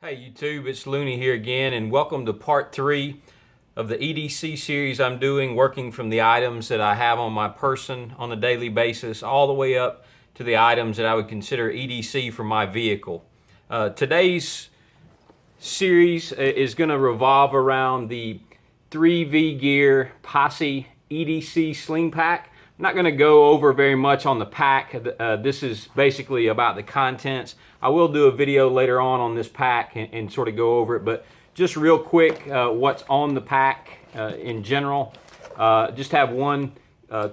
Hey YouTube, it's Looney here again, and welcome to part 3 of the EDC series I'm doing, working from the items that I have on my person on a daily basis, all the way up to the items that I would consider EDC for my vehicle. Today's series is going to revolve around the 3V Gear Posse EDC Sling Pack. I'm not going to go over very much on the pack. This is basically about the contents. I will do a video later on this pack and sort of go over it, but just real quick, what's on the pack in general. Just have one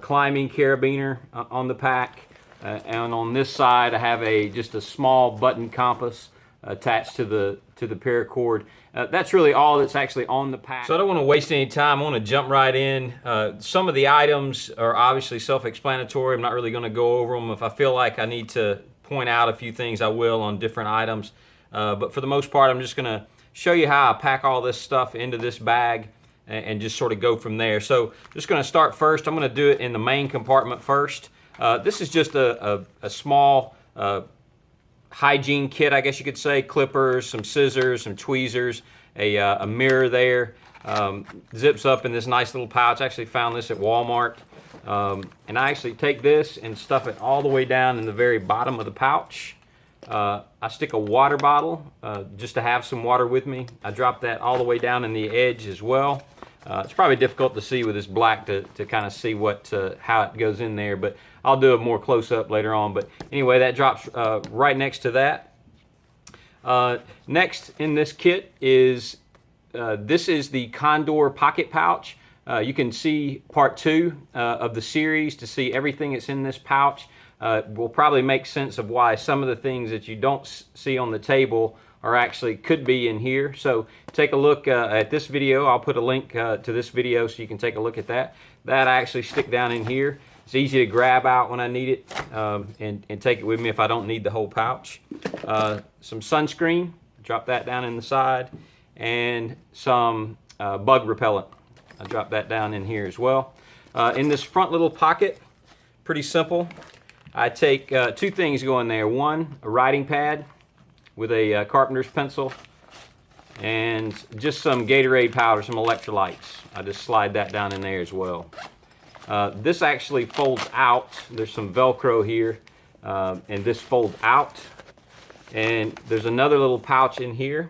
climbing carabiner on the pack, and on this side I have just a small button compass attached to the paracord. That's really all that's actually on the pack. So I don't want to waste any time. I want to jump right in. Some of the items are obviously self-explanatory. I'm not really going to go over them. If I feel like I need to point out a few things, I will on different items. But for the most part, I'm just going to show you how I pack all this stuff into this bag and just sort of go from there. So just going to start first. I'm going to do it in the main compartment first. This is just a small hygiene kit, I guess you could say. Clippers, some scissors, some tweezers, a mirror there. Zips up in this nice little pouch. I actually found this at Walmart. And I actually take this and stuff it all the way down in the very bottom of the pouch. I stick a water bottle just to have some water with me. I drop that all the way down in the edge as well. It's probably difficult to see with this black to kind of see how it goes in there, but I'll do a more close-up later on. But anyway, that drops right next to that. Next in this kit is this is the Condor pocket pouch. You can see part 2 of the series to see everything that's in this pouch. Will probably make sense of why some of the things that you don't see on the table could be in here. So take a look at this video. I'll put a link to this video so you can take a look at that. That I actually stick down in here. It's easy to grab out when I need it and take it with me if I don't need the whole pouch. Some sunscreen, drop that down in the side, and some bug repellent. I drop that down in here as well. In this front little pocket, pretty simple. I take 2 things go in there. One, a writing pad with a carpenter's pencil, and just some Gatorade powder, some electrolytes. I just slide that down in there as well. This actually folds out. There's some Velcro here, and this folds out. And there's another little pouch in here.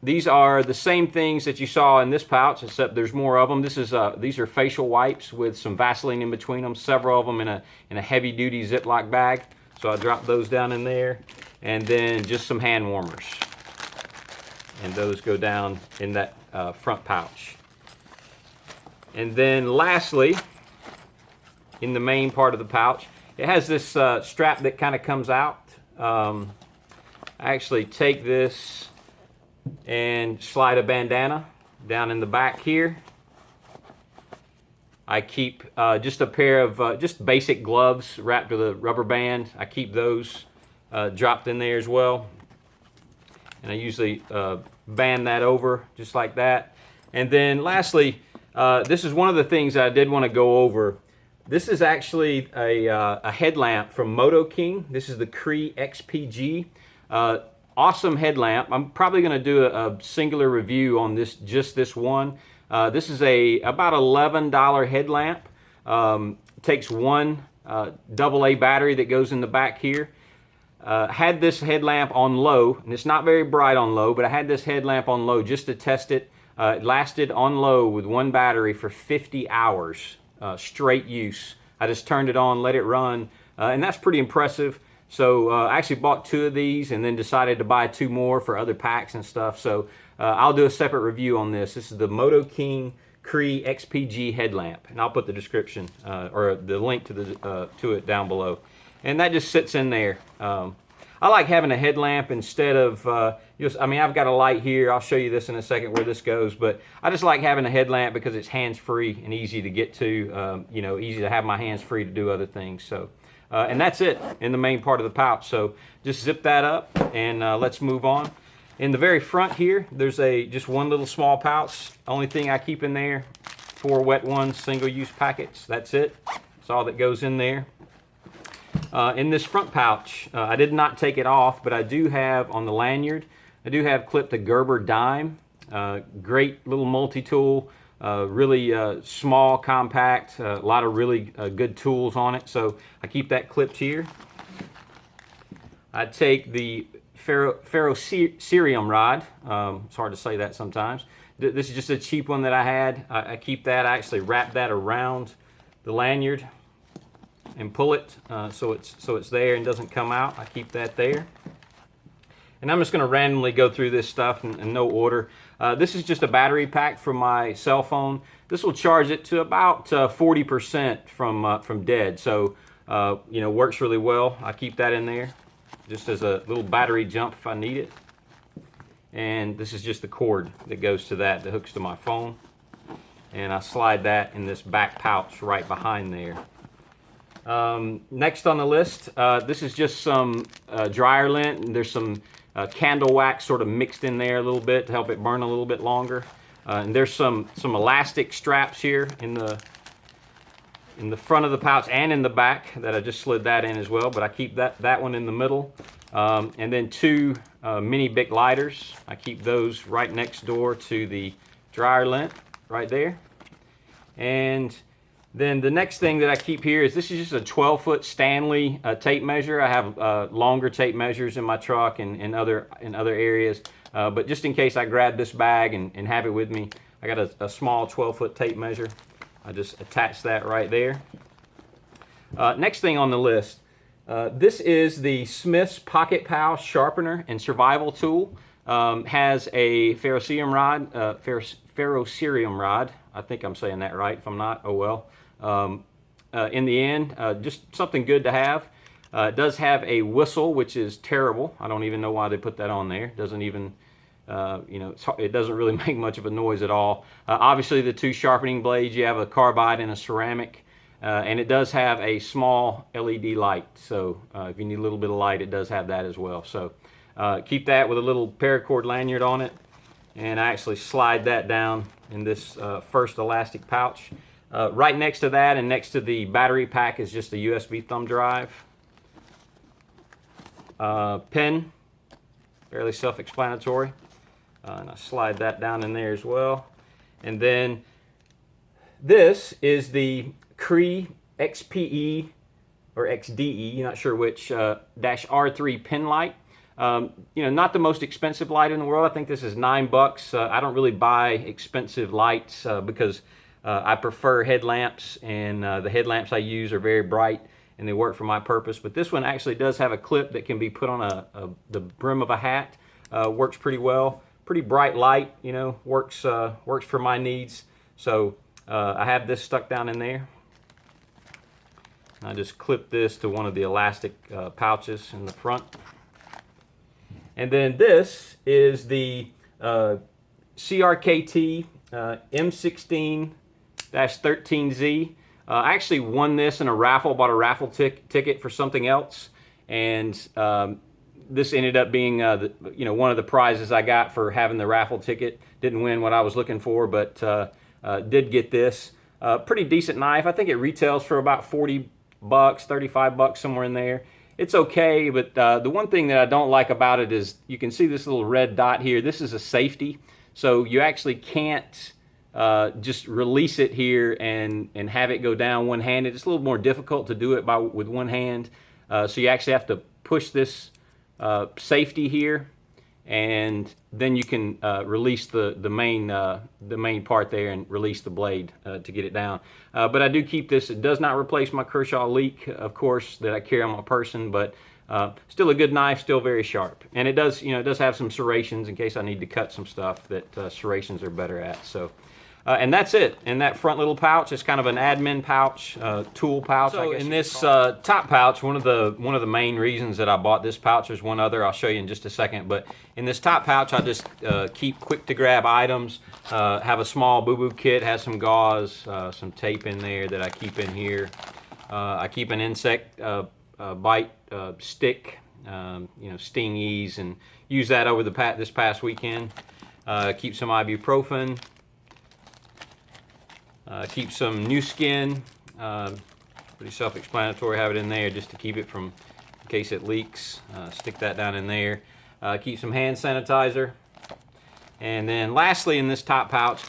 These are the same things that you saw in this pouch, except there's more of them. These are facial wipes with some Vaseline in between them, several of them in a heavy-duty Ziploc bag. So I drop those down in there, and then just some hand warmers. And those go down in that front pouch. And then lastly, in the main part of the pouch, it has this strap that kind of comes out. I actually take this and slide a bandana down in the back here. I keep just a pair of just basic gloves wrapped with a rubber band. I keep those dropped in there as well. And I usually band that over just like that. And then lastly, this is one of the things that I did want to go over. This is actually a headlamp from Moto King. This is the Cree XPG. Awesome headlamp. I'm probably going to do a singular review on just this one. This is about $11 headlamp. Takes one AA battery that goes in the back here. Had this headlamp on low, and it's not very bright on low, but I had this headlamp on low just to test it. It lasted on low with one battery for 50 hours straight use. I just turned it on, let it run, and that's pretty impressive. So I actually bought 2 of these and then decided to buy 2 more for other packs and stuff. So I'll do a separate review on this. This is the Moto King Cree XPG headlamp, and I'll put the description or the link to it down below. And that just sits in there. I like having a headlamp instead of, I mean, I've got a light here. I'll show you this in a second where this goes, but I just like having a headlamp because it's hands-free and easy to get to, easy to have my hands free to do other things. So. And that's it in the main part of the pouch. So just zip that up and let's move on. In the very front here, there's just one little small pouch. Only thing I keep in there, 4 wet ones, single-use packets. That's it. That's all that goes in there. In this front pouch, I did not take it off, but I do have on the lanyard, I do have clipped a Gerber dime. Great little multi-tool, really small, compact, a lot of really good tools on it. So I keep that clipped here. I take the ferrocerium rod. It's hard to say that sometimes. This is just a cheap one that I had. I keep that. I actually wrap that around the lanyard and pull it so it's there and doesn't come out. I keep that there. And I'm just going to randomly go through this stuff in no order. This is just a battery pack for my cell phone. This will charge it to about 40% from dead. So you know, works really well. I keep that in there just as a little battery jump if I need it. And this is just the cord that goes to that hooks to my phone. And I slide that in this back pouch right behind there. Next on the list, this is just some dryer lint, and there's some candle wax sort of mixed in there a little bit to help it burn a little bit longer. And there's some elastic straps here in the front of the pouch and in the back that I just slid that in as well, but I keep that one in the middle. And then two mini Bic lighters. I keep those right next door to the dryer lint right there. And then the next thing that I keep here is this is just a 12-foot Stanley tape measure. I have longer tape measures in my truck and in other areas, but just in case I grab this bag and have it with me, I got a small 12-foot tape measure. I just attach that right there. Next thing on the list, this is the Smith's Pocket Pal Sharpener and Survival Tool. Has a ferrocerium rod. I think I'm saying that right. If I'm not, oh well. In the end, just something good to have. It does have a whistle, which is terrible. I don't even know why they put that on there. It doesn't even, you know, it doesn't really make much of a noise at all. Obviously, the two sharpening blades, you have a carbide and a ceramic, and it does have a small LED light. So if you need a little bit of light, it does have that as well. So keep that with a little paracord lanyard on it, and I actually slide that down in this first elastic pouch. Right next to that and next to the battery pack is just a USB thumb drive. Pen, fairly self-explanatory. And I slide that down in there as well. And then this is the Cree XPE or XDE, not sure which, -R3 pen light. You know, not the most expensive light in the world. I think this is $9. I don't really buy expensive lights because I prefer headlamps, and the headlamps I use are very bright and they work for my purpose. But this one actually does have a clip that can be put on the brim of a hat. Works pretty well. Pretty bright light, you know, works for my needs. So I have this stuck down in there. I just clip this to one of the elastic pouches in the front. And then this is the CRKT M16-13Z. I actually won this in a raffle, bought a raffle ticket for something else, and this ended up being you know, one of the prizes I got for having the raffle ticket. Didn't win what I was looking for, but did get this. Pretty decent knife. I think it retails for about $40, $35, somewhere in there. It's okay, but the one thing that I don't like about it is you can see this little red dot here. This is a safety, so you actually can't just release it here and have it go down one-handed. It's a little more difficult to do it with one hand, so you actually have to push this safety here, and then you can release the main part there and release the blade to get it down. But I do keep this. It does not replace my Kershaw Leak, of course, that I carry on my person, but still a good knife, still very sharp. And it does, you know, it does have some serrations in case I need to cut some stuff that serrations are better at. So. And that's it. In that front little pouch, it's kind of an admin pouch, tool pouch. So in this top pouch, one of the main reasons that I bought this pouch, there's one other I'll show you in just a second, but in this top pouch, I just keep quick to grab items. Have a small boo-boo kit, has some gauze, some tape in there that I keep in here. I keep an insect bite stick, you know, Sting Ease, and use that over this past weekend. Keep some ibuprofen. Keep some new skin Pretty self-explanatory. Have it in there just to keep it from, in case it leaks. Stick that down in there. Keep some hand sanitizer. And then lastly in this top pouch,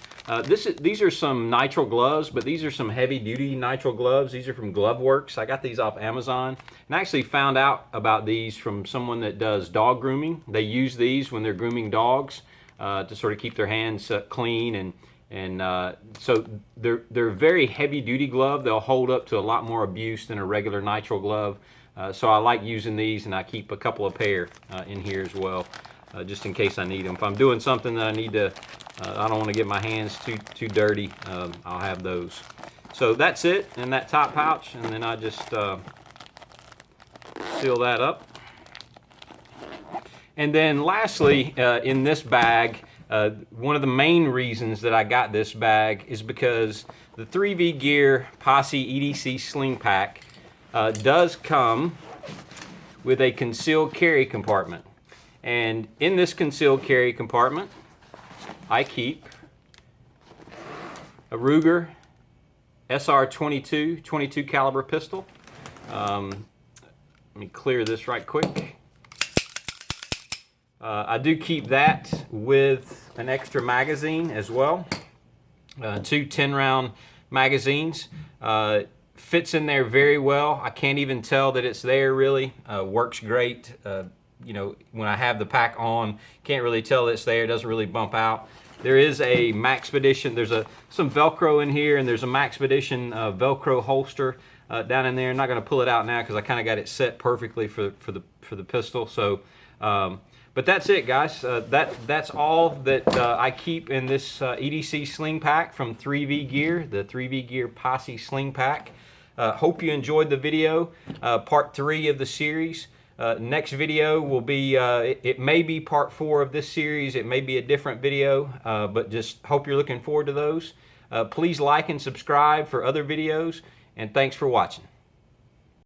these are some nitrile gloves, but these are some heavy-duty nitrile gloves. These are from Glove Works. I got these off Amazon, and I actually found out about these from someone that does dog grooming. They use these when they're grooming dogs to sort of keep their hands clean, and so they're a very heavy-duty glove. They'll hold up to a lot more abuse than a regular nitrile glove. So I like using these, and I keep a couple of pair in here as well, just in case I need them. If I'm doing something that I need to, I don't want to get my hands too dirty, I'll have those. So that's it in that top pouch, and then I just seal that up. And then lastly, in this bag, one of the main reasons that I got this bag is because the 3V Gear Posse EDC Sling Pack does come with a concealed carry compartment. And in this concealed carry compartment, I keep a Ruger SR-22 22 caliber pistol. Let me clear this right quick. I do keep that with an extra magazine as well. 2 10-round magazines. Fits in there very well. I can't even tell that it's there really. Works great. You know, when I have the pack on, can't really tell it's there. It doesn't really bump out. There is a Maxpedition. There's some Velcro in here, and there's a Maxpedition Velcro holster down in there. I'm not going to pull it out now because I kind of got it set perfectly for the pistol. So, but that's it, guys. That's all that I keep in this EDC Sling Pack from 3V Gear, the 3V Gear Posse Sling Pack. Hope you enjoyed the video, part 3 of the series. Next video will be, it may be part 4 of this series, it may be a different video, but just hope you're looking forward to those. Please like and subscribe for other videos, and thanks for watching.